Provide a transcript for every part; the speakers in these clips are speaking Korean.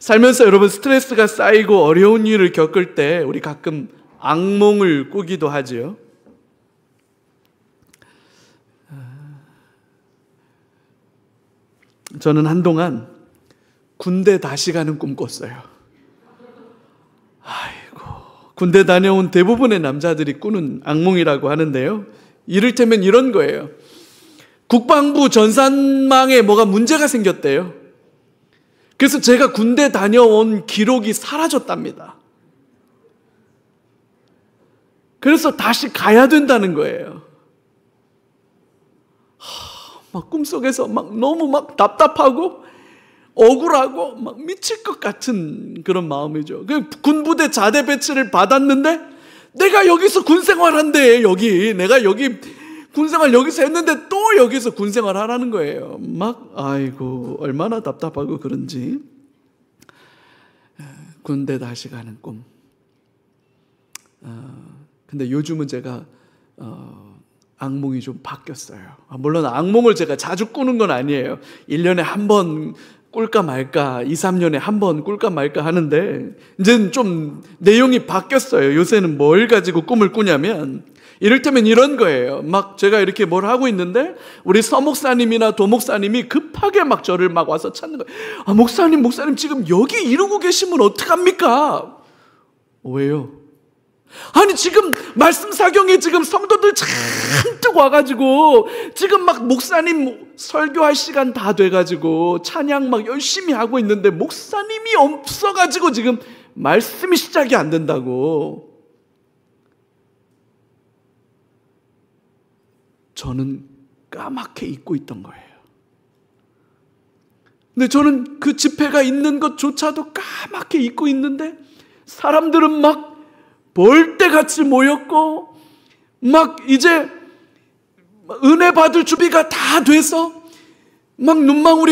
살면서 여러분 스트레스가 쌓이고 어려운 일을 겪을 때 우리 가끔 악몽을 꾸기도 하지요. 저는 한동안 군대 다시 가는 꿈 꿨어요. 아이고, 군대 다녀온 대부분의 남자들이 꾸는 악몽이라고 하는데요, 이를테면 이런 거예요. 국방부 전산망에 뭐가 문제가 생겼대요. 그래서 제가 군대 다녀온 기록이 사라졌답니다. 그래서 다시 가야 된다는 거예요. 막 꿈속에서 막 너무 막 답답하고 억울하고 막 미칠 것 같은 그런 마음이죠. 군부대 자대 배치를 받았는데 내가 여기서 군생활한대. 내가 여기 군생활 여기서 했는데 또 여기서 군생활 하라는 거예요. 막 아이고 얼마나 답답하고 그런지. 군대 다시 가는 꿈. 근데 요즘은 제가 악몽이 좀 바뀌었어요. 물론 악몽을 제가 자주 꾸는 건 아니에요. 1년에 한 번 꿀까 말까, 2, 3년에 한 번 꿀까 말까 하는데 이제는 좀 내용이 바뀌었어요. 요새는 뭘 가지고 꿈을 꾸냐면 이를테면 이런 거예요. 막 제가 이렇게 뭘 하고 있는데 우리 서목사님이나 도목사님이 급하게 막 저를 막 와서 찾는 거예요. 목사님 지금 여기 이러고 계시면 어떡합니까? 왜요? 아니 지금 말씀 사경에 지금 성도들 잔뜩 와가지고 지금 막 목사님 설교할 시간 다 돼가지고 찬양 막 열심히 하고 있는데 목사님이 없어가지고 지금 말씀이 시작이 안 된다고. 저는 까맣게 잊고 있던 거예요. 근데 저는 그 집회가 있는 것조차도 까맣게 잊고 있는데 사람들은 막 벌떼같이 모였고 막 이제 은혜 받을 준비가 다 돼서 막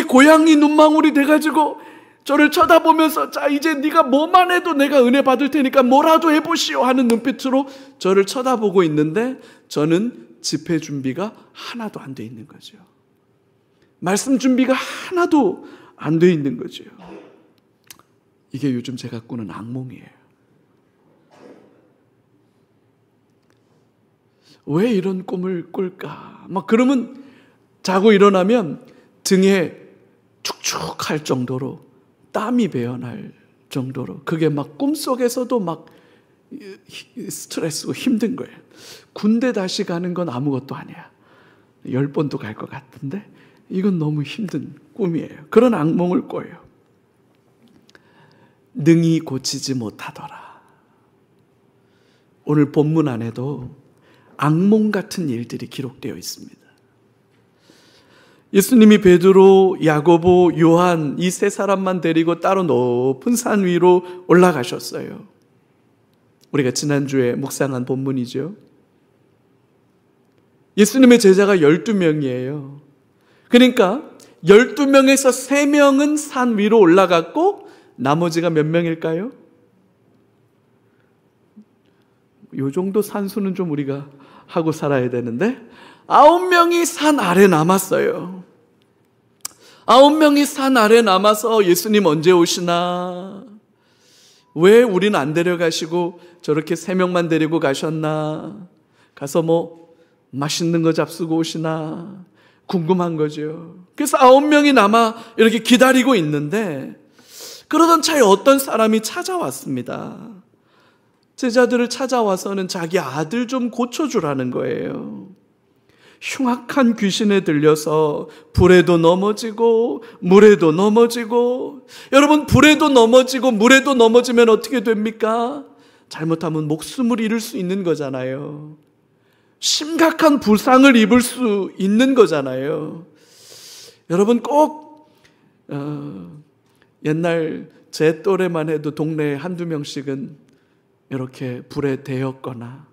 고양이 눈망울이 돼가지고 저를 쳐다보면서 자 이제 네가 뭐만 해도 내가 은혜 받을 테니까 뭐라도 해보시오 하는 눈빛으로 저를 쳐다보고 있는데 저는 집회 준비가 하나도 안 돼 있는 거죠. 말씀 준비가 하나도 안 돼 있는 거죠. 이게 요즘 제가 꾸는 악몽이에요. 왜 이런 꿈을 꿀까? 막 그러면 자고 일어나면 등에 축축할 정도로 땀이 배어날 정도로 그게 막 꿈속에서도 막 스트레스고 힘든 거예요. 군대 다시 가는 건 아무것도 아니야. 10번도 갈 것 같은데 이건 너무 힘든 꿈이에요. 그런 악몽을 꿔요. 능히 고치지 못하더라. 오늘 본문 안에도 악몽 같은 일들이 기록되어 있습니다. 예수님이 베드로, 야고보, 요한 이 세 사람만 데리고 따로 높은 산 위로 올라가셨어요. 우리가 지난주에 묵상한 본문이죠. 예수님의 제자가 12명이에요. 그러니까 12명에서 3명은 산 위로 올라갔고 나머지가 몇 명일까요? 요 정도 산수는 좀 우리가 하고 살아야 되는데 9명이 산 아래 남았어요. 9명이 산 아래 남아서 예수님 언제 오시나? 왜 우리는 안 데려가시고 저렇게 3명만 데리고 가셨나? 가서 뭐 맛있는 거 잡수고 오시나? 궁금한 거죠. 그래서 9명이 남아 이렇게 기다리고 있는데 그러던 차에 어떤 사람이 찾아왔습니다. 제자들을 찾아와서는 자기 아들 좀 고쳐주라는 거예요. 흉악한 귀신에 들려서 불에도 넘어지고 물에도 넘어지고. 여러분, 불에도 넘어지고 물에도 넘어지면 어떻게 됩니까? 잘못하면 목숨을 잃을 수 있는 거잖아요. 심각한 부상을 입을 수 있는 거잖아요. 여러분 꼭 옛날 제 또래만 해도 동네에 한두 명씩은 이렇게 불에 데였거나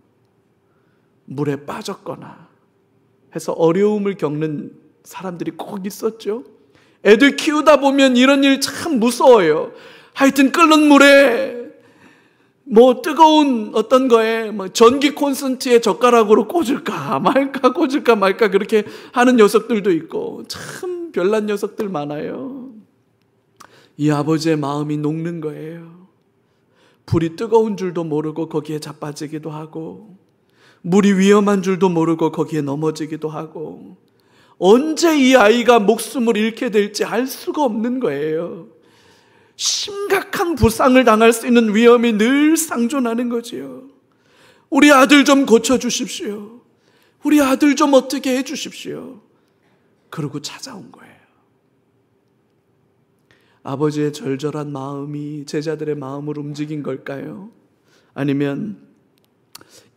물에 빠졌거나 해서 어려움을 겪는 사람들이 꼭 있었죠. 애들 키우다 보면 이런 일 참 무서워요. 하여튼 끓는 물에 뭐 뜨거운 어떤 거에 뭐 전기 콘센트에 젓가락으로 꽂을까 말까 그렇게 하는 녀석들도 있고 참 별난 녀석들 많아요. 이 아버지의 마음이 녹는 거예요. 불이 뜨거운 줄도 모르고 거기에 자빠지기도 하고, 물이 위험한 줄도 모르고 거기에 넘어지기도 하고, 언제 이 아이가 목숨을 잃게 될지 알 수가 없는 거예요. 심각한 부상을 당할 수 있는 위험이 늘 상존하는 거지요. 우리 아들 좀 고쳐주십시오. 우리 아들 좀 어떻게 해주십시오. 그러고 찾아온 거예요. 아버지의 절절한 마음이 제자들의 마음을 움직인 걸까요? 아니면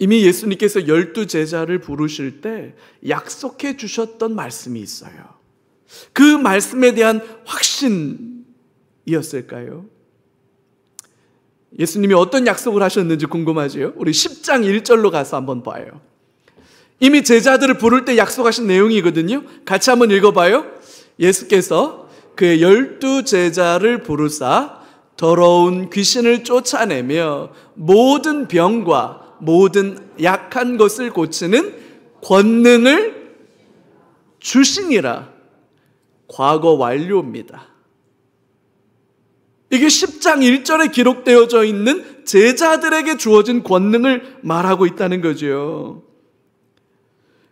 이미 예수님께서 12제자를 부르실 때 약속해 주셨던 말씀이 있어요. 그 말씀에 대한 확신이었을까요? 예수님이 어떤 약속을 하셨는지 궁금하지요? 우리 10장 1절로 가서 한번 봐요. 이미 제자들을 부를 때 약속하신 내용이거든요. 같이 한번 읽어봐요. 예수께서 그의 12제자를 부르사 더러운 귀신을 쫓아내며 모든 병과 모든 약한 것을 고치는 권능을 주시니라. 과거 완료입니다. 이게 10장 1절에 기록되어져 있는 제자들에게 주어진 권능을 말하고 있다는 거죠.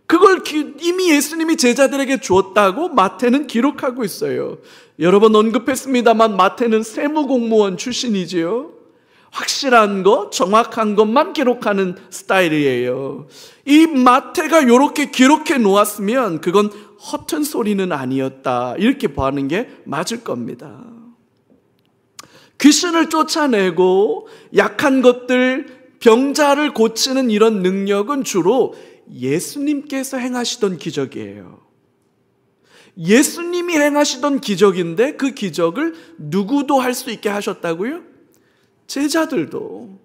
그걸 이미 예수님이 제자들에게 주었다고 마태는 기록하고 있어요. 여러 번 언급했습니다만 마태는 세무공무원 출신이지요. 확실한 것, 정확한 것만 기록하는 스타일이에요. 이 마태가 이렇게 기록해 놓았으면 그건 허튼 소리는 아니었다, 이렇게 보는 게 맞을 겁니다. 귀신을 쫓아내고 약한 것들, 병자를 고치는 이런 능력은 주로 예수님께서 행하시던 기적이에요. 예수님이 행하시던 기적인데 그 기적을 누구도 할 수 있게 하셨다고요? 제자들도.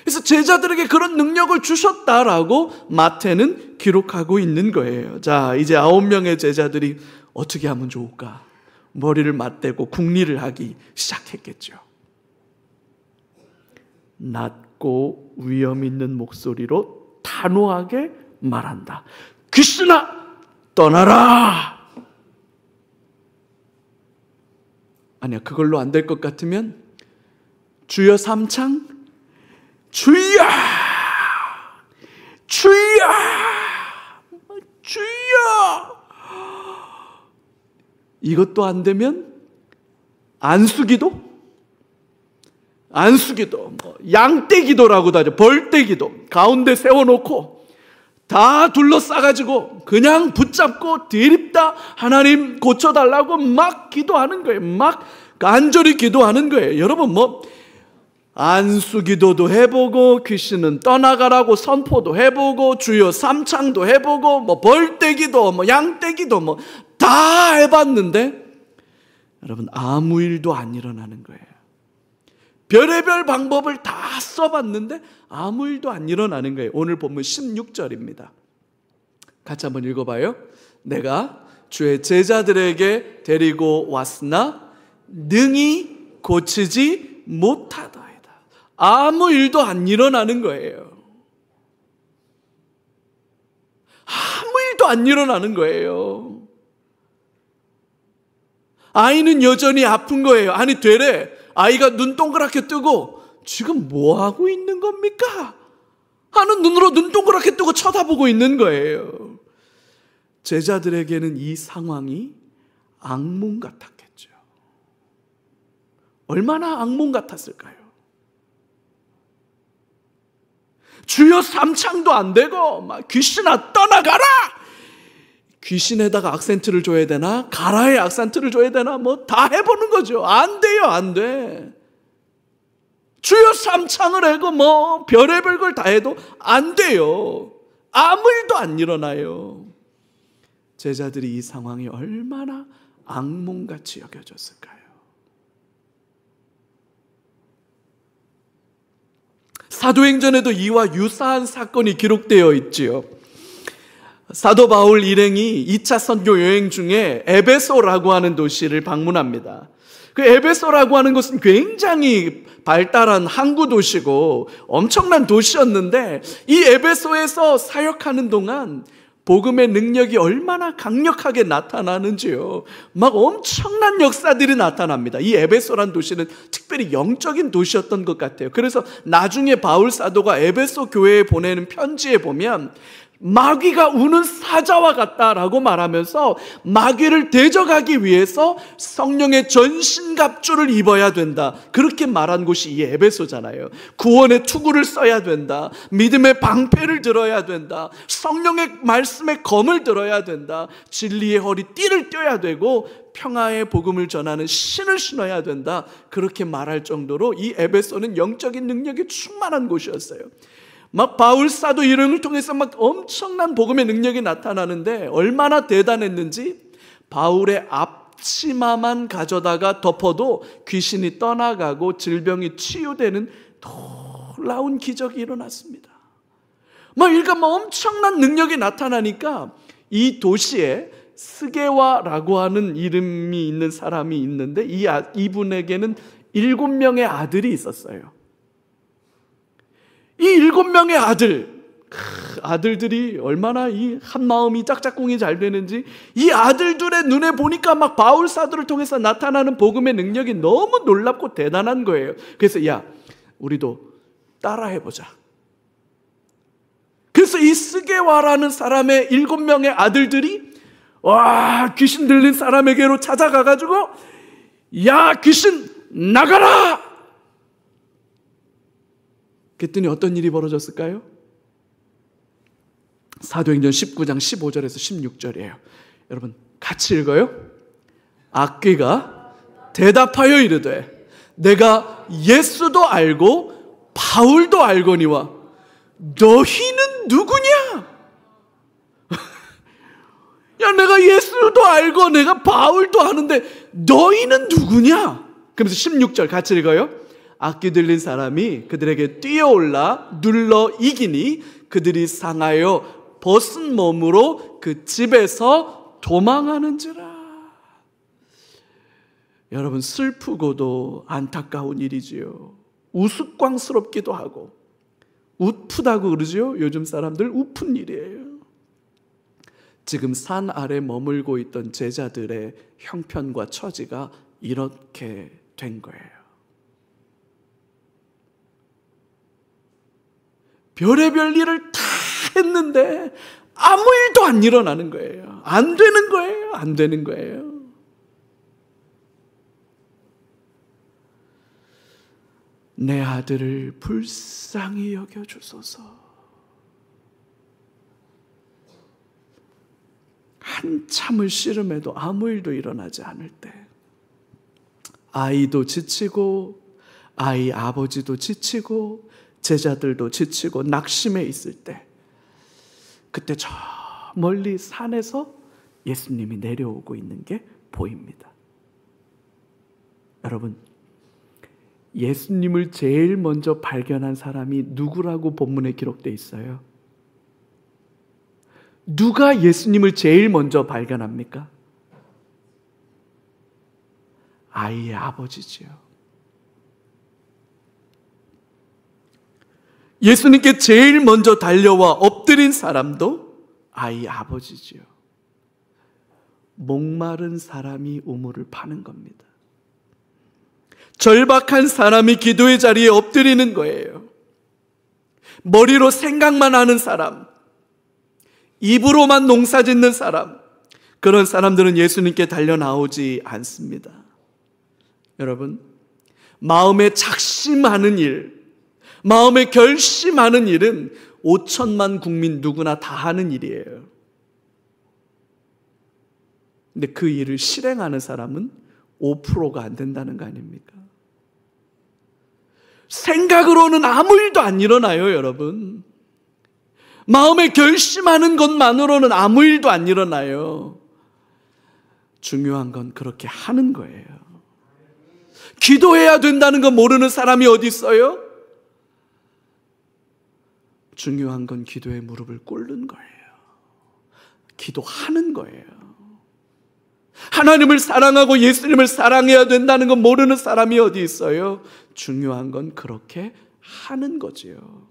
그래서 제자들에게 그런 능력을 주셨다라고 마태는 기록하고 있는 거예요. 자, 이제 9명의 제자들이 어떻게 하면 좋을까? 머리를 맞대고 궁리를 하기 시작했겠죠. 낮고 위험 있는 목소리로 단호하게 말한다. 귀신아, 떠나라! 아니야, 그걸로 안 될 것 같으면 주여 삼창, 주여! 주여! 주여! 이것도 안 되면 안수기도, 양떼기도라고도 하죠. 벌떼기도 가운데 세워놓고 다 둘러싸가지고 그냥 붙잡고 디립다 하나님 고쳐달라고 막 기도하는 거예요. 막 간절히 기도하는 거예요. 여러분, 안수기도도 해보고 귀신은 떠나가라고 선포도 해보고 주여 삼창도 해보고 벌떼기도 양떼기도 다 해봤는데 여러분, 아무 일도 안 일어나는 거예요. 별의별 방법을 다 써봤는데 아무 일도 안 일어나는 거예요. 오늘 본문 16절입니다. 같이 한번 읽어봐요. 내가 주의 제자들에게 데리고 왔으나 능히 고치지 못하더이다. 아무 일도 안 일어나는 거예요. 아무 일도 안 일어나는 거예요. 아이는 여전히 아픈 거예요. 아니, 되레 아이가 눈 동그랗게 뜨고 지금 뭐 하고 있는 겁니까? 하는 눈으로 눈 동그랗게 뜨고 쳐다보고 있는 거예요. 제자들에게는 이 상황이 악몽 같았겠죠. 얼마나 악몽 같았을까요? 주여 삼창도 안 되고 막 귀신아 떠나가라! 귀신에다가 악센트를 줘야 되나? 가라에 악센트를 줘야 되나? 다 해보는 거죠. 안 돼요, 안 돼. 주여 삼창을 하고 별의별 걸 다 해도 안 돼요. 아무 일도 안 일어나요. 제자들이 이 상황이 얼마나 악몽같이 여겨졌을까요? 사도행전에도 이와 유사한 사건이 기록되어 있지요. 사도 바울 일행이 2차 선교 여행 중에 에베소라고 하는 도시를 방문합니다. 그 에베소라고 하는 것은 굉장히 발달한 항구 도시고 엄청난 도시였는데 이 에베소에서 사역하는 동안 복음의 능력이 얼마나 강력하게 나타나는지요. 막 엄청난 역사들이 나타납니다. 이 에베소란 도시는 특별히 영적인 도시였던 것 같아요. 그래서 나중에 바울 사도가 에베소 교회에 보내는 편지에 보면 마귀가 우는 사자와 같다라고 말하면서 마귀를 대적하기 위해서 성령의 전신갑주를 입어야 된다, 그렇게 말한 곳이 이 에베소잖아요. 구원의 투구를 써야 된다, 믿음의 방패를 들어야 된다, 성령의 말씀의 검을 들어야 된다, 진리의 허리띠를 떼야 되고 평화의 복음을 전하는 신을 신어야 된다, 그렇게 말할 정도로 이 에베소는 영적인 능력이 충만한 곳이었어요. 막 바울 사도 이름을 통해서 막 엄청난 복음의 능력이 나타나는데 얼마나 대단했는지, 바울의 앞치마만 가져다가 덮어도 귀신이 떠나가고 질병이 치유되는 놀라운 기적이 일어났습니다. 그러니까 엄청난 능력이 나타나니까 이 도시에 스게와라고 하는 이름이 있는 사람이 있는데 이분에게는 7명의 아들이 있었어요. 이 7명의 아들들이 얼마나 이 한마음이 짝짝꿍이 잘 되는지, 이 아들들의 눈에 보니까 막 바울 사도를 통해서 나타나는 복음의 능력이 너무 놀랍고 대단한 거예요. 그래서 야, 우리도 따라해보자. 그래서 이 스게와라는 사람의 7명의 아들들이 귀신 들린 사람에게로 찾아가가지고 야, 귀신 나가라! 그랬더니 어떤 일이 벌어졌을까요? 사도행전 19장 15절에서 16절이에요. 여러분 같이 읽어요. 악귀가 대답하여 이르되 내가 예수도 알고 바울도 알거니와 너희는 누구냐? 야, 내가 예수도 알고 내가 바울도 아는데 너희는 누구냐? 그러면서 16절 같이 읽어요. 악기 들린 사람이 그들에게 뛰어올라 눌러 이기니 그들이 상하여 벗은 몸으로 그 집에서 도망하는지라. 여러분, 슬프고도 안타까운 일이지요. 우스꽝스럽기도 하고 웃프다고 그러지요. 요즘 사람들 웃픈 일이에요. 지금 산 아래 머물고 있던 제자들의 형편과 처지가 이렇게 된 거예요. 별의별 일을 다 했는데 아무 일도 안 일어나는 거예요. 안 되는 거예요. 안 되는 거예요. 내 아들을 불쌍히 여겨주소서. 한참을 씨름해도 아무 일도 일어나지 않을 때, 아이도 지치고 아이 아버지도 지치고 제자들도 지치고 낙심해 있을 때, 그때 저 멀리 산에서 예수님이 내려오고 있는 게 보입니다. 여러분, 예수님을 제일 먼저 발견한 사람이 누구라고 본문에 기록되어 있어요? 누가 예수님을 제일 먼저 발견합니까? 아이의 아버지지요. 예수님께 제일 먼저 달려와 엎드린 사람도 아이 아버지지요. 목마른 사람이 우물을 파는 겁니다. 절박한 사람이 기도의 자리에 엎드리는 거예요. 머리로 생각만 하는 사람, 입으로만 농사 짓는 사람, 그런 사람들은 예수님께 달려 나오지 않습니다. 여러분, 마음에 작심하는 일, 마음에 결심하는 일은 5천만 국민 누구나 다 하는 일이에요. 근데 그 일을 실행하는 사람은 5%가 안 된다는 거 아닙니까? 생각으로는 아무 일도 안 일어나요, 여러분. 마음에 결심하는 것만으로는 아무 일도 안 일어나요. 중요한 건 그렇게 하는 거예요. 기도해야 된다는 거 모르는 사람이 어디 있어요? 중요한 건 기도에 무릎을 꿇는 거예요. 기도하는 거예요. 하나님을 사랑하고 예수님을 사랑해야 된다는 건 모르는 사람이 어디 있어요? 중요한 건 그렇게 하는 거지요.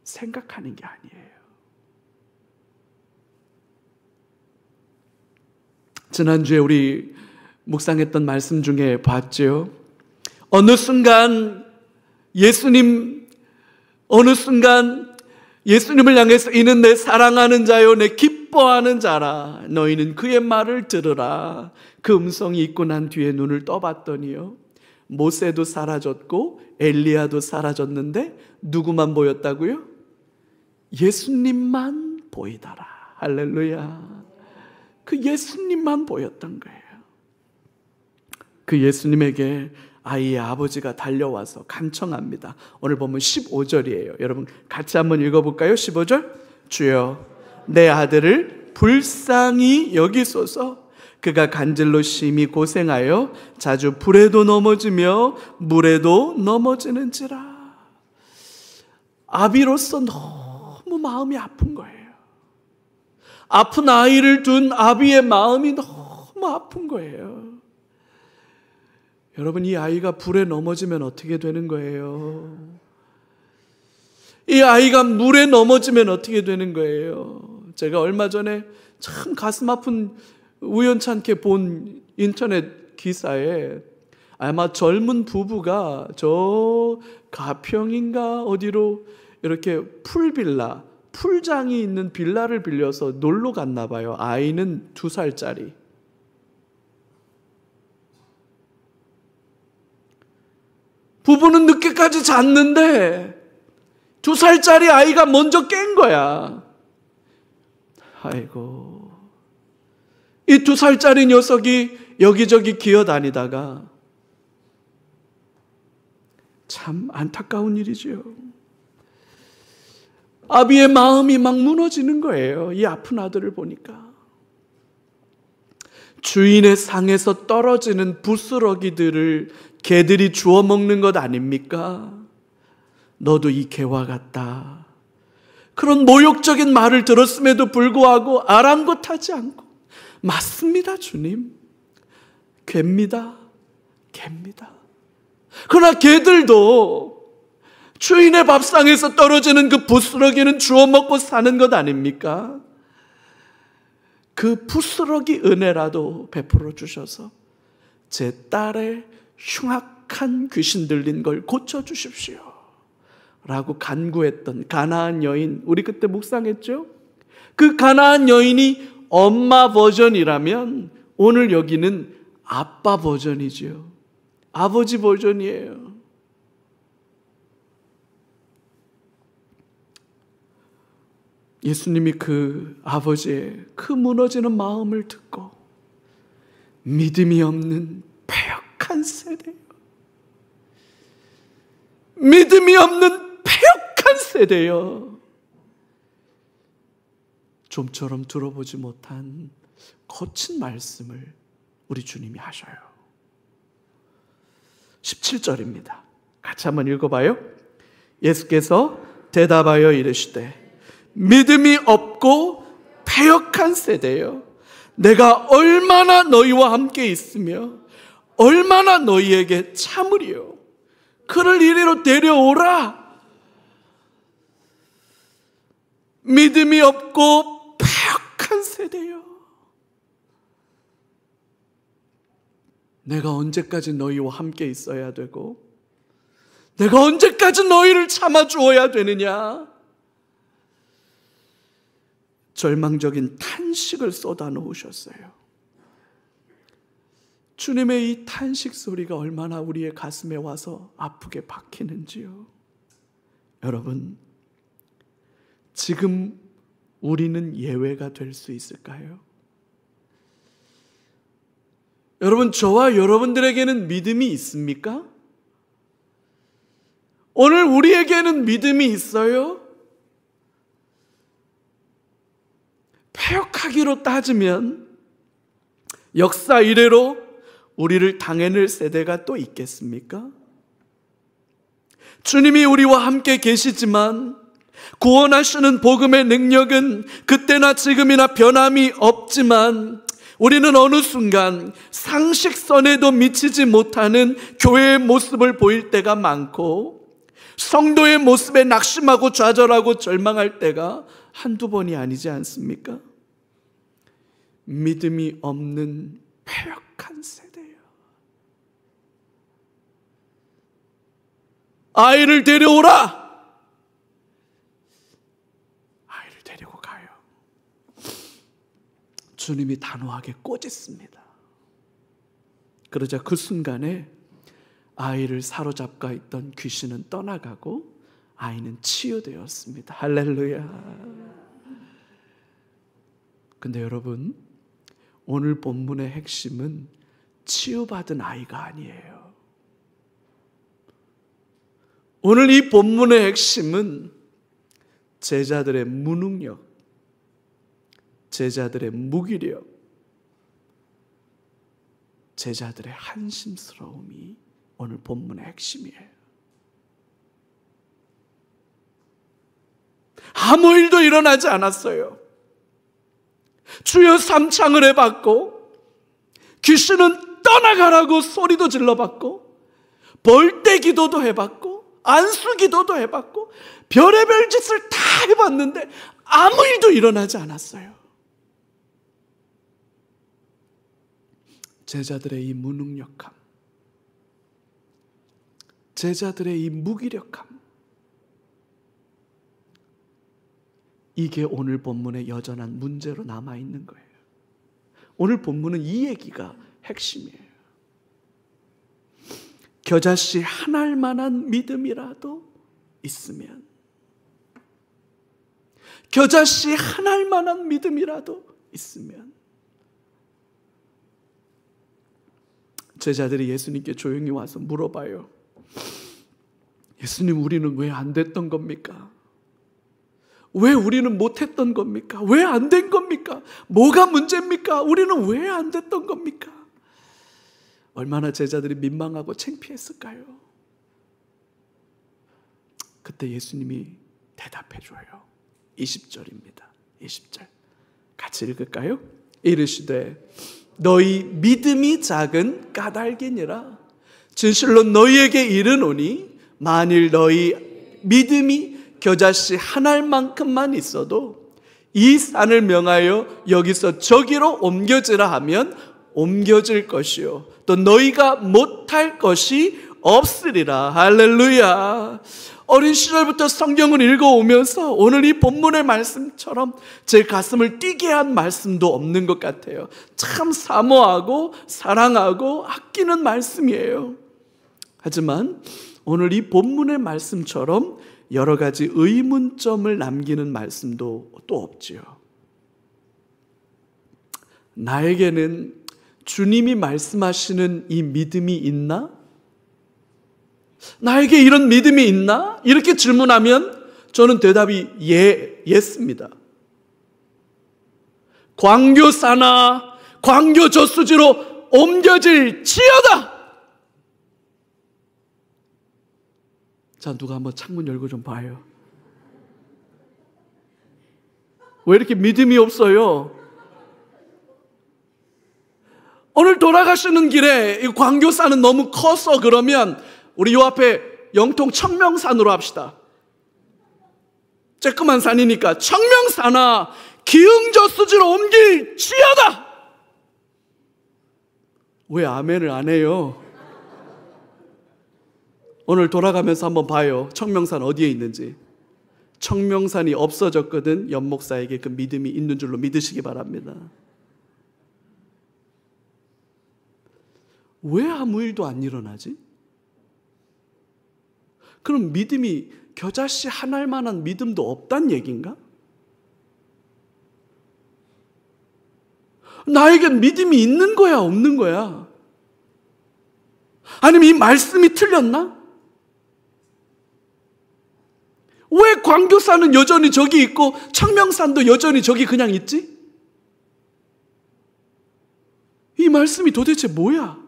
생각하는 게 아니에요. 지난주에 우리 묵상했던 말씀 중에 봤죠. 어느 순간 예수님을 향해서 이는 내 사랑하는 자요 내 기뻐하는 자라 너희는 그의 말을 들으라. 그 음성이 있고 난 뒤에 눈을 떠봤더니요 모세도 사라졌고 엘리야도 사라졌는데 누구만 보였다고요? 예수님만 보이더라. 할렐루야. 그 예수님만 보였던 거예요. 그 예수님에게 아이의 아버지가 달려와서 간청합니다. 오늘 보면 15절이에요. 여러분 같이 한번 읽어볼까요? 15절. 주여 내 아들을 불쌍히 여기소서. 그가 간질로 심히 고생하여 자주 불에도 넘어지며 물에도 넘어지는지라. 아비로서 너무 마음이 아픈 거예요. 아픈 아이를 둔 아비의 마음이 너무 아픈 거예요. 여러분, 이 아이가 불에 넘어지면 어떻게 되는 거예요? 이 아이가 물에 넘어지면 어떻게 되는 거예요? 제가 얼마 전에 참 가슴 아픈 우연찮게 본 인터넷 기사에 아마 젊은 부부가 저 가평인가 어디로 이렇게 풀빌라, 풀장이 있는 빌라를 빌려서 놀러 갔나 봐요. 아이는 2살짜리. 부부는 늦게까지 잤는데 2살짜리 아이가 먼저 깬 거야. 아이고, 이 2살짜리 녀석이 여기저기 기어다니다가 참 안타까운 일이죠. 아비의 마음이 막 무너지는 거예요. 이 아픈 아들을 보니까. 주인의 상에서 떨어지는 부스러기들을 개들이 주워 먹는 것 아닙니까? 너도 이 개와 같다. 그런 모욕적인 말을 들었음에도 불구하고 아랑곳하지 않고 맞습니다, 주님. 개입니다. 개입니다. 그러나 개들도 주인의 밥상에서 떨어지는 그 부스러기는 주워 먹고 사는 것 아닙니까? 그 부스러기 은혜라도 베풀어 주셔서 제 딸의 흉악한 귀신 들린 걸 고쳐주십시오 라고 간구했던 가나안 여인, 우리 그때 묵상했죠? 그 가나안 여인이 엄마 버전이라면 오늘 여기는 아빠 버전이죠. 아버지 버전이에요. 예수님이 그 아버지의 그 무너지는 마음을 듣고 믿음이 없는 패역한 세대예요. 믿음이 없는 패역한 세대요. 좀처럼 들어보지 못한 거친 말씀을 우리 주님이 하셔요. 17절입니다. 같이 한번 읽어봐요. 예수께서 대답하여 이르시되 믿음이 없고 패역한 세대여, 내가 얼마나 너희와 함께 있으며 얼마나 너희에게 참으리요. 그를 이리로 데려오라. 믿음이 없고 패역한 세대여, 내가 언제까지 너희와 함께 있어야 되고 내가 언제까지 너희를 참아주어야 되느냐. 절망적인 탄식을 쏟아놓으셨어요. 주님의 이 탄식 소리가 얼마나 우리의 가슴에 와서 아프게 박히는지요. 여러분, 지금 우리는 예외가 될 수 있을까요? 여러분, 저와 여러분들에게는 믿음이 있습니까? 오늘 우리에게는 믿음이 있어요? 패역하기로 따지면 역사 이래로 우리를 당해낼 세대가 또 있겠습니까? 주님이 우리와 함께 계시지만 구원하시는 복음의 능력은 그때나 지금이나 변함이 없지만 우리는 어느 순간 상식선에도 미치지 못하는 교회의 모습을 보일 때가 많고 성도의 모습에 낙심하고 좌절하고 절망할 때가 한두 번이 아니지 않습니까? 믿음이 없는 패역한 세대예요. 아이를 데려오라! 아이를 데리고 가요. 주님이 단호하게 꼬집습니다. 그러자 그 순간에 아이를 사로잡고 있던 귀신은 떠나가고 아이는 치유되었습니다. 할렐루야. 근데 여러분, 오늘 본문의 핵심은 치유받은 아이가 아니에요. 오늘 이 본문의 핵심은 제자들의 무능력, 제자들의 무기력, 제자들의 한심스러움이 오늘 본문의 핵심이에요. 아무 일도 일어나지 않았어요. 주여 삼창을 해봤고, 귀신은 떠나가라고 소리도 질러봤고, 벌떼 기도도 해봤고, 안수 기도도 해봤고, 별의별 짓을 다 해봤는데 아무 일도 일어나지 않았어요. 제자들의 이 무능력함, 제자들의 이 무기력함, 이게 오늘 본문의 여전한 문제로 남아있는 거예요. 오늘 본문은 이 얘기가 핵심이에요. 겨자씨 한 알만한 믿음이라도 있으면, 겨자씨 한 알만한 믿음이라도 있으면, 제자들이 예수님께 조용히 와서 물어봐요. 예수님, 우리는 왜 안 됐던 겁니까? 왜 우리는 못했던 겁니까? 왜 안 된 겁니까? 뭐가 문제입니까? 우리는 왜 안 됐던 겁니까? 얼마나 제자들이 민망하고 창피했을까요? 그때 예수님이 대답해 줘요. 20절입니다. 20절 같이 읽을까요? 이르시되 너희 믿음이 작은 까닭이니라. 진실로 너희에게 이르노니 만일 너희 믿음이 겨자씨 한 알만큼만 있어도 이 산을 명하여 여기서 저기로 옮겨지라 하면 옮겨질 것이요 또 너희가 못할 것이 없으리라. 할렐루야. 어린 시절부터 성경을 읽어오면서 오늘 이 본문의 말씀처럼 제 가슴을 뛰게 한 말씀도 없는 것 같아요. 참 사모하고 사랑하고 아끼는 말씀이에요. 하지만 오늘 이 본문의 말씀처럼 여러 가지 의문점을 남기는 말씀도 또 없지요. 나에게는 주님이 말씀하시는 이 믿음이 있나? 나에게 이런 믿음이 있나? 이렇게 질문하면 저는 대답이 예습니다. 광교사나 광교 저수지로 옮겨질 지어다. 자, 누가 한번 창문 열고 좀 봐요. 왜 이렇게 믿음이 없어요? 오늘 돌아가시는 길에 이 광교산은 너무 커서 그러면 우리 요 앞에 영통 청명산으로 합시다. 쬐끄만 산이니까 청명산아 기흥저수지로 옮길 지어다. 왜 아멘을 안 해요? 오늘 돌아가면서 한번 봐요. 청명산 어디에 있는지. 청명산이 없어졌거든. 연목사에게 그 믿음이 있는 줄로 믿으시기 바랍니다. 왜 아무 일도 안 일어나지? 그럼 믿음이 겨자씨 한 알만한 믿음도 없단 얘기인가? 나에겐 믿음이 있는 거야, 없는 거야? 아니면 이 말씀이 틀렸나? 왜 광교산은 여전히 저기 있고 청명산도 여전히 저기 그냥 있지? 이 말씀이 도대체 뭐야?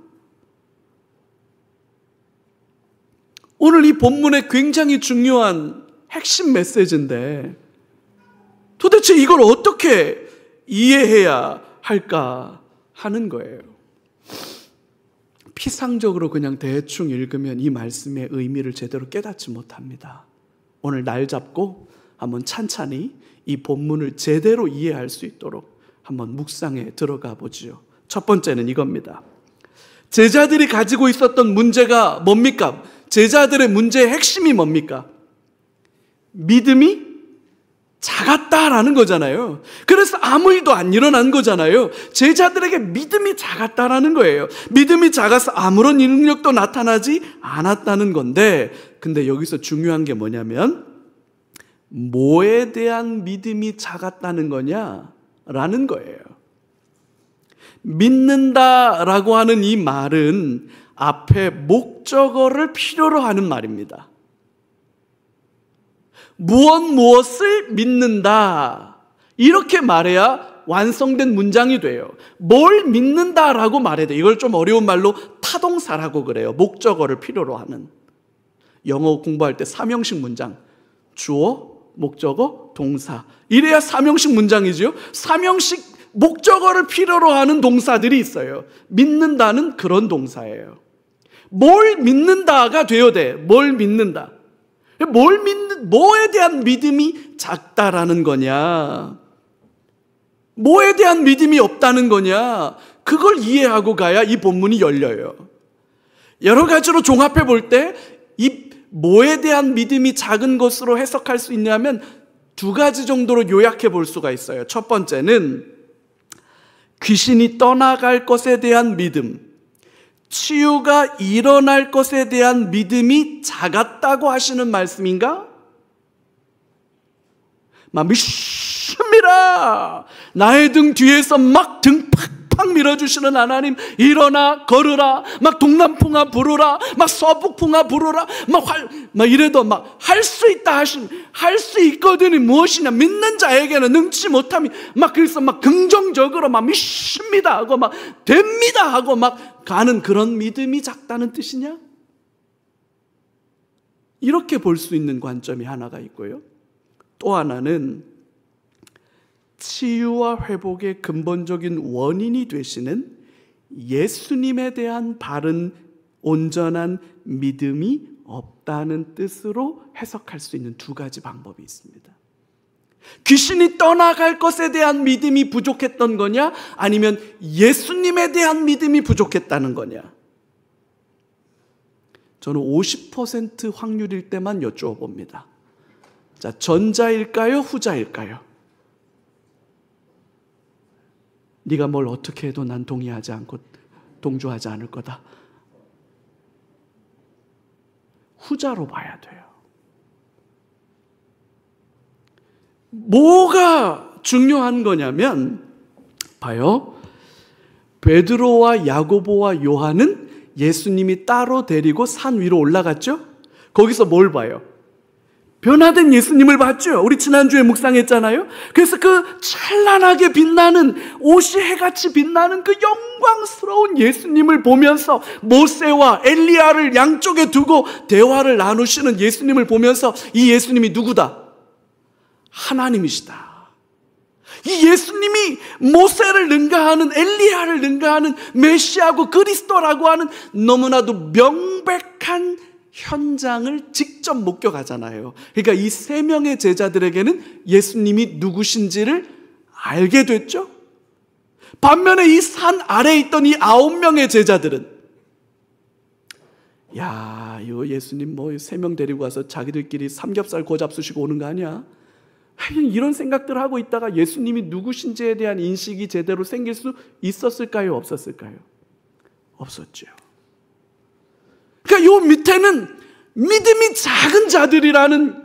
오늘 이 본문의 굉장히 중요한 핵심 메시지인데 도대체 이걸 어떻게 이해해야 할까 하는 거예요. 피상적으로 그냥 대충 읽으면 이 말씀의 의미를 제대로 깨닫지 못합니다. 오늘 날 잡고 한번 찬찬히 이 본문을 제대로 이해할 수 있도록 한번 묵상에 들어가 보지요. 첫 번째는 이겁니다. 제자들이 가지고 있었던 문제가 뭡니까? 제자들의 문제의 핵심이 뭡니까? 믿음이 작았다라는 거잖아요. 그래서 아무 일도 안 일어난 거잖아요. 제자들에게 믿음이 작았다라는 거예요. 믿음이 작아서 아무런 능력도 나타나지 않았다는 건데, 근데 여기서 중요한 게 뭐냐면 뭐에 대한 믿음이 작았다는 거냐라는 거예요. 믿는다라고 하는 이 말은 앞에 목적어를 필요로 하는 말입니다. 무엇을 믿는다, 이렇게 말해야 완성된 문장이 돼요. 뭘 믿는다라고 말해야 돼. 이걸 좀 어려운 말로 타동사라고 그래요. 목적어를 필요로 하는. 영어 공부할 때 삼형식 문장, 주어, 목적어, 동사, 이래야 삼형식 문장이지요. 삼형식 목적어를 필요로 하는 동사들이 있어요. 믿는다는 그런 동사예요. 뭘 믿는다가 되어야 돼. 뭘 믿는다. 뭐에 대한 믿음이 작다라는 거냐, 뭐에 대한 믿음이 없다는 거냐, 그걸 이해하고 가야 이 본문이 열려요. 여러 가지로 종합해 볼 때 이 뭐에 대한 믿음이 작은 것으로 해석할 수 있냐면 두 가지 정도로 요약해 볼 수가 있어요. 첫 번째는 귀신이 떠나갈 것에 대한 믿음, 치유가 일어날 것에 대한 믿음이 작았다고 하시는 말씀인가? 막 믿습니다. 나의 등 뒤에서 막 등 팍팍 밀어주시는 하나님, 일어나 걸으라, 막 동남풍아 부르라, 막 서북풍아 부르라, 막 이래도 막 할 수 있다 할 수 있거든이 무엇이냐, 믿는 자에게는 능치 못함이, 막 그래서 막 긍정적으로 막 믿습니다 하고 막 됩니다 하고 막 가는 그런 믿음이 작다는 뜻이냐? 이렇게 볼 수 있는 관점이 하나가 있고요. 또 하나는 치유와 회복의 근본적인 원인이 되시는 예수님에 대한 바른 온전한 믿음이 없다는 뜻으로 해석할 수 있는 두 가지 방법이 있습니다. 귀신이 떠나갈 것에 대한 믿음이 부족했던 거냐, 아니면 예수님에 대한 믿음이 부족했다는 거냐. 저는 50% 확률일 때만 여쭈어봅니다. 자, 전자일까요, 후자일까요? 네가 뭘 어떻게 해도 난 동의하지 않고 동조하지 않을 거다. 후자로 봐야 돼요. 뭐가 중요한 거냐면, 봐요. 베드로와 야고보와 요한은 예수님이 따로 데리고 산 위로 올라갔죠? 거기서 뭘 봐요? 변화된 예수님을 봤죠? 우리 지난주에 묵상했잖아요. 그래서 그 찬란하게 빛나는, 옷이 해같이 빛나는 그 영광스러운 예수님을 보면서 모세와 엘리야를 양쪽에 두고 대화를 나누시는 예수님을 보면서 이 예수님이 누구다? 하나님이시다. 이 예수님이 모세를 능가하는, 엘리야를 능가하는 메시아고 그리스도라고 하는 너무나도 명백한 현장을 직접 목격하잖아요. 그러니까 이 세 명의 제자들에게는 예수님이 누구신지를 알게 됐죠. 반면에 이 산 아래에 있던 이 9명의 제자들은, 야, 이거 예수님 뭐 3명 데리고 와서 자기들끼리 삼겹살 고잡수시고 오는 거 아니야? 이런 생각들을 하고 있다가 예수님이 누구신지에 대한 인식이 제대로 생길 수 있었을까요, 없었을까요? 없었죠. 그러니까 요 밑에는 믿음이 작은 자들이라는,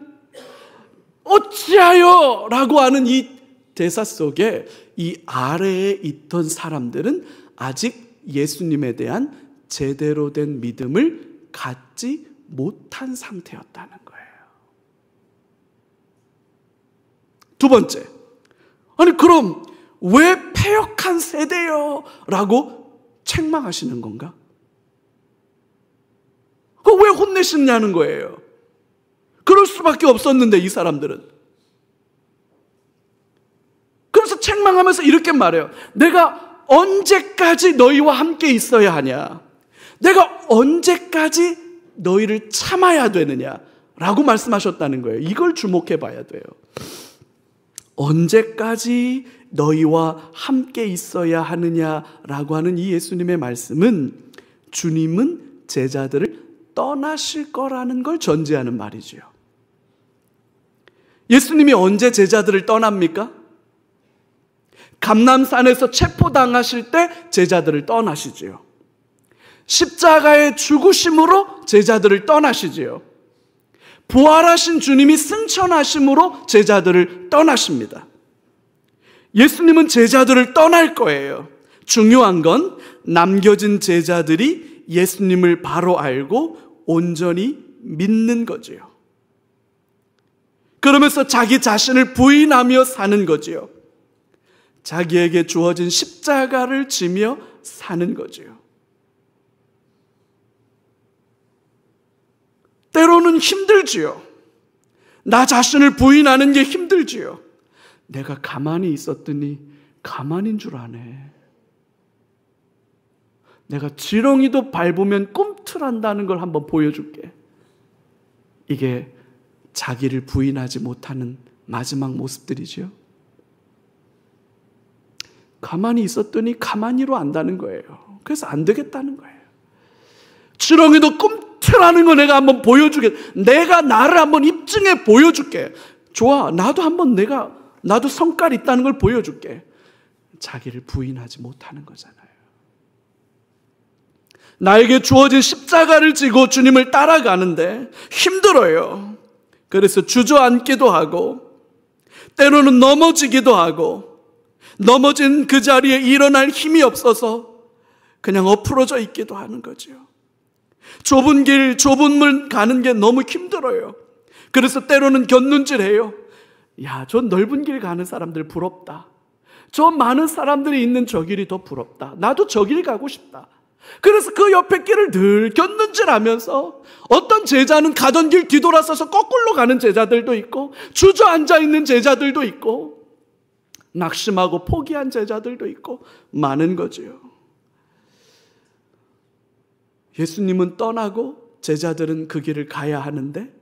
어찌하여 라고 하는 이 대사 속에 이 아래에 있던 사람들은 아직 예수님에 대한 제대로 된 믿음을 갖지 못한 상태였다는 거예요. 두 번째, 아니 그럼 왜 패역한 세대요? 라고 책망하시는 건가? 그거 왜 혼내시냐는 거예요. 그럴 수밖에 없었는데 이 사람들은. 그래서 책망하면서 이렇게 말해요. 내가 언제까지 너희와 함께 있어야 하냐? 내가 언제까지 너희를 참아야 되느냐? 라고 말씀하셨다는 거예요. 이걸 주목해 봐야 돼요. 언제까지 너희와 함께 있어야 하느냐라고 하는 이 예수님의 말씀은 주님은 제자들을 떠나실 거라는 걸 전제하는 말이지요. 예수님이 언제 제자들을 떠납니까? 감람산에서 체포당하실 때 제자들을 떠나시지요. 십자가의 죽으심으로 제자들을 떠나시지요. 부활하신 주님이 승천하심으로 제자들을 떠나십니다. 예수님은 제자들을 떠날 거예요. 중요한 건 남겨진 제자들이 예수님을 바로 알고 온전히 믿는 거지요. 그러면서 자기 자신을 부인하며 사는 거지요. 자기에게 주어진 십자가를 지며 사는 거지요. 때로는 힘들지요. 나 자신을 부인하는 게 힘들지요. 내가 가만히 있었더니 가만인 줄 아네. 내가 지렁이도 밟으면 꿈틀한다는 걸 한번 보여줄게. 이게 자기를 부인하지 못하는 마지막 모습들이지요. 가만히 있었더니 가만히로 안다는 거예요. 그래서 안 되겠다는 거예요. 지렁이도 꿈틀하는 거 내가 한번 보여주게. 내가 나를 한번 입증해 보여줄게. 좋아, 나도 한번 나도 성깔 있다는 걸 보여줄게. 자기를 부인하지 못하는 거잖아요. 나에게 주어진 십자가를 지고 주님을 따라가는데 힘들어요. 그래서 주저앉기도 하고 때로는 넘어지기도 하고 넘어진 그 자리에 일어날 힘이 없어서 그냥 엎으러져 있기도 하는 거죠. 좁은 길, 좁은 문 가는 게 너무 힘들어요. 그래서 때로는 곁눈질해요. 야, 저 넓은 길 가는 사람들 부럽다. 저 많은 사람들이 있는 저 길이 더 부럽다. 나도 저 길 가고 싶다. 그래서 그 옆에 길을 늘 곁눈질하면서 어떤 제자는 가던 길 뒤돌아서서 거꾸로 가는 제자들도 있고 주저앉아 있는 제자들도 있고 낙심하고 포기한 제자들도 있고 많은 거지요. 예수님은 떠나고 제자들은 그 길을 가야 하는데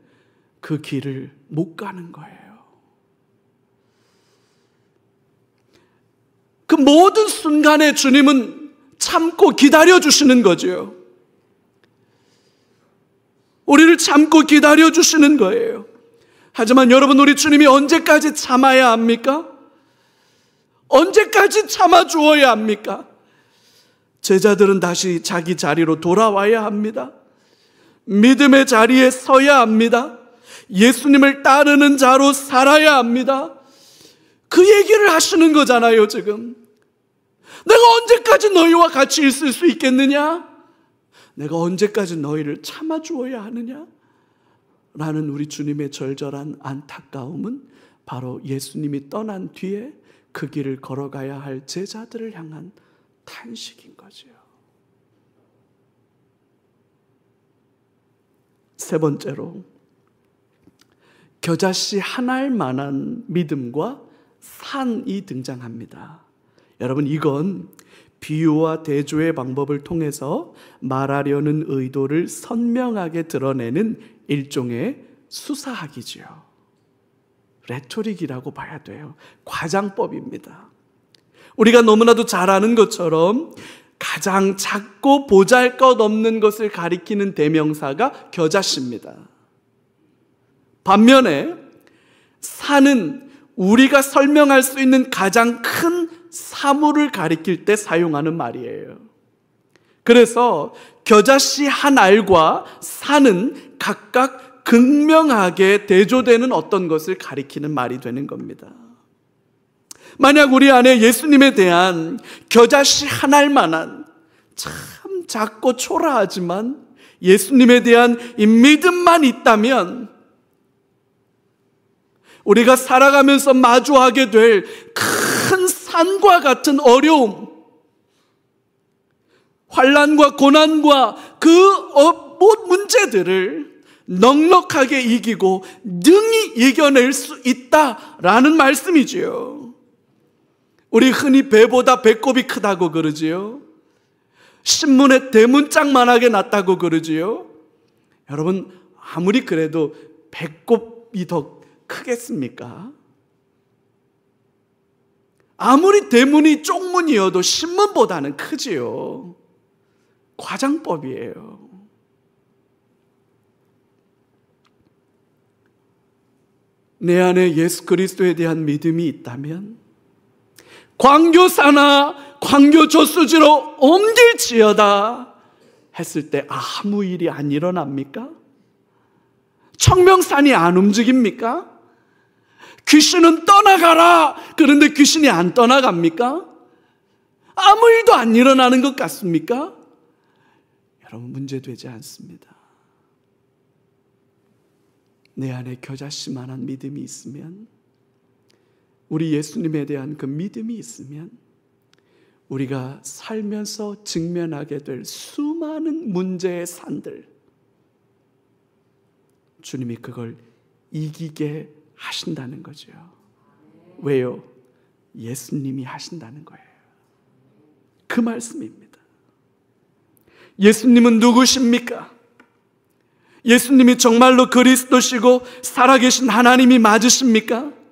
그 길을 못 가는 거예요. 그 모든 순간에 주님은 참고 기다려주시는 거죠. 우리를 참고 기다려주시는 거예요. 하지만 여러분, 우리 주님이 언제까지 참아야 합니까? 언제까지 참아주어야 합니까? 제자들은 다시 자기 자리로 돌아와야 합니다. 믿음의 자리에 서야 합니다. 예수님을 따르는 자로 살아야 합니다. 그 얘기를 하시는 거잖아요, 지금. 내가 언제까지 너희와 같이 있을 수 있겠느냐? 내가 언제까지 너희를 참아주어야 하느냐? 라는 우리 주님의 절절한 안타까움은 바로 예수님이 떠난 뒤에 그 길을 걸어가야 할 제자들을 향한 탄식인 거죠. 세 번째로, 겨자씨 한 알만한 믿음과 산이 등장합니다. 여러분, 이건 비유와 대조의 방법을 통해서 말하려는 의도를 선명하게 드러내는 일종의 수사학이지요. 레토릭이라고 봐야 돼요. 과장법입니다. 우리가 너무나도 잘 아는 것처럼 가장 작고 보잘것없는 것을 가리키는 대명사가 겨자씨입니다. 반면에 산은 우리가 설명할 수 있는 가장 큰 사물을 가리킬 때 사용하는 말이에요. 그래서 겨자씨 한 알과 산은 각각 극명하게 대조되는 어떤 것을 가리키는 말이 되는 겁니다. 만약 우리 안에 예수님에 대한 겨자씨 한 알만한 참 작고 초라하지만 예수님에 대한 이 믿음만 있다면 우리가 살아가면서 마주하게 될 큰 산과 같은 어려움, 환난과 고난과 그 모든 문제들을 넉넉하게 이기고 능히 이겨낼 수 있다라는 말씀이지요. 우리 흔히 배보다 배꼽이 크다고 그러지요. 신문에 대문짝만하게 났다고 그러지요. 여러분, 아무리 그래도 배꼽이 더 크겠습니까? 아무리 대문이 쪽문이어도 신문보다는 크지요. 과장법이에요. 내 안에 예수 그리스도에 대한 믿음이 있다면 광교사나 광교저수지로 옮길지어다 했을 때 아무 일이 안 일어납니까? 청명산이 안 움직입니까? 귀신은 떠나가라! 그런데 귀신이 안 떠나갑니까? 아무 일도 안 일어나는 것 같습니까? 여러분, 문제되지 않습니다. 내 안에 겨자씨만한 믿음이 있으면, 우리 예수님에 대한 그 믿음이 있으면 우리가 살면서 직면하게 될 수많은 문제의 산들, 주님이 그걸 이기게 하신다는 거죠. 왜요? 예수님이 하신다는 거예요. 그 말씀입니다. 예수님은 누구십니까? 예수님이 정말로 그리스도시고 살아계신 하나님이 맞으십니까?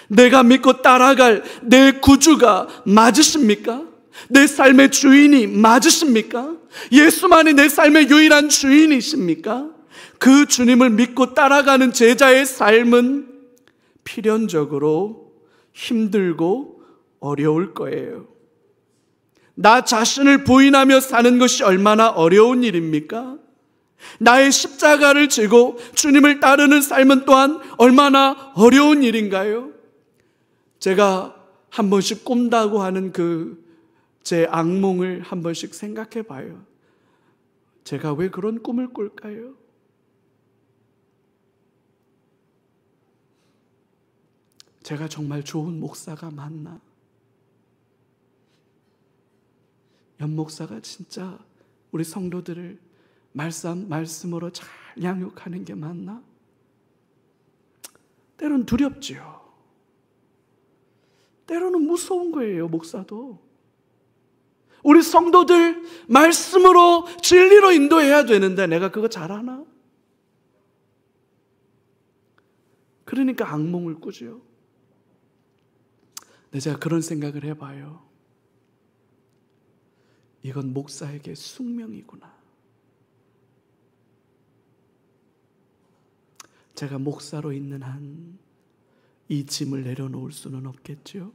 내가 믿고 따라갈 내 구주가 맞으십니까? 내 삶의 주인이 맞으십니까? 예수만이 내 삶의 유일한 주인이십니까? 그 주님을 믿고 따라가는 제자의 삶은 필연적으로 힘들고 어려울 거예요. 나 자신을 부인하며 사는 것이 얼마나 어려운 일입니까? 나의 십자가를 지고 주님을 따르는 삶은 또한 얼마나 어려운 일인가요? 제가 한 번씩 꾼다고 하는 제 악몽을 한 번씩 생각해 봐요. 제가 왜 그런 꿈을 꿀까요? 제가 정말 좋은 목사가 맞나? 연 목사가 진짜 우리 성도들을 말씀으로 잘 양육하는 게 맞나? 때로는 두렵지요. 때로는 무서운 거예요, 목사도. 우리 성도들 말씀으로 진리로 인도해야 되는데 내가 그거 잘하나? 그러니까 악몽을 꾸죠. 근데 제가 그런 생각을 해봐요. 이건 목사에게 숙명이구나. 제가 목사로 있는 한 이 짐을 내려놓을 수는 없겠죠.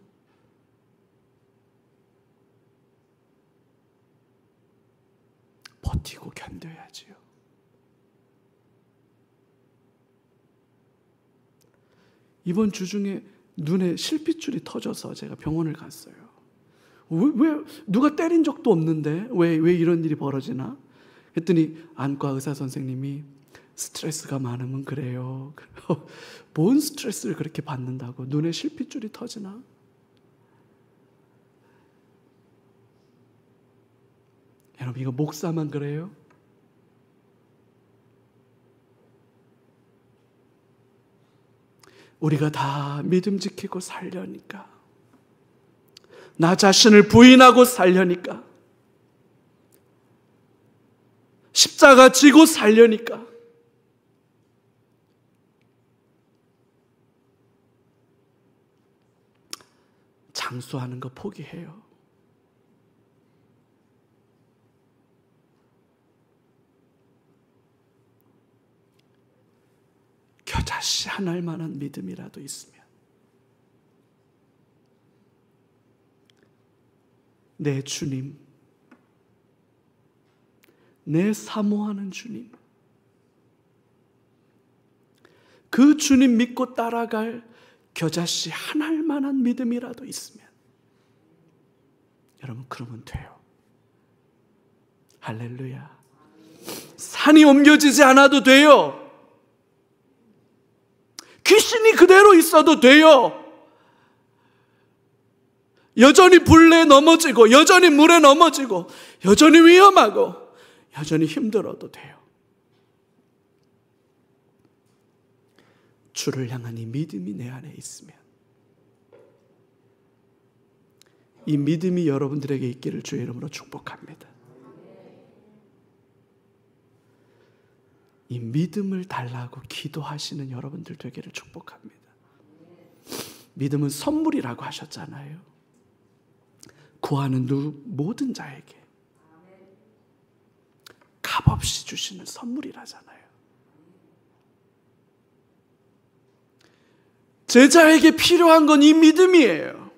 버티고 견뎌야지요. 이번 주 중에 눈에 실핏줄이 터져서 제가 병원을 갔어요. 왜 누가 때린 적도 없는데 왜 이런 일이 벌어지나? 했더니 안과 의사 선생님이 스트레스가 많으면 그래요. 뭔 스트레스를 그렇게 받는다고 눈에 실핏줄이 터지나? 여러분, 이거 목사만 그래요? 우리가 다 믿음 지키고 살려니까, 나 자신을 부인하고 살려니까, 십자가 지고 살려니까, 장수하는 거 포기해요. 겨자씨 한 알만한 믿음이라도 있으면 내 주님, 내 사모하는 주님, 그 주님 믿고 따라갈 겨자씨 한 알만한 믿음이라도 있으면 여러분, 그러면 돼요. 할렐루야. 산이 옮겨지지 않아도 돼요. 귀신이 그대로 있어도 돼요. 여전히 불에 넘어지고, 여전히 물에 넘어지고, 여전히 위험하고, 여전히 힘들어도 돼요. 주를 향한 이 믿음이 내 안에 있으면, 이 믿음이 여러분들에게 있기를 주의 이름으로 축복합니다. 이 믿음을 달라고 기도하시는 여러분들 되기를 축복합니다. 믿음은 선물이라고 하셨잖아요. 구하는 모든 자에게 값없이 주시는 선물이라잖아요. 제자에게 필요한 건 이 믿음이에요.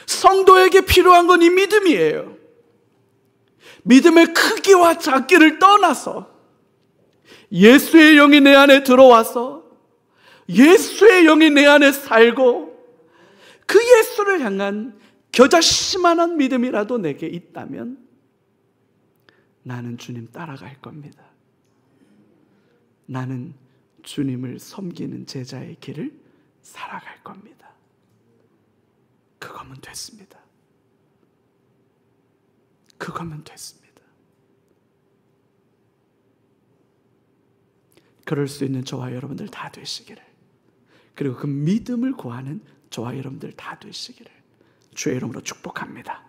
성도에게 필요한 건 이 믿음이에요. 믿음의 크기와 작기를 떠나서 예수의 영이 내 안에 들어와서 예수의 영이 내 안에 살고 그 예수를 향한 겨자씨만한 믿음이라도 내게 있다면 나는 주님 따라갈 겁니다. 나는 주님을 섬기는 제자의 길을 살아갈 겁니다. 그거면 됐습니다. 그거면 됐습니다. 그럴 수 있는 저와 여러분들 다 되시기를, 그리고 그 믿음을 구하는 저와 여러분들 다 되시기를 주의 이름으로 축복합니다.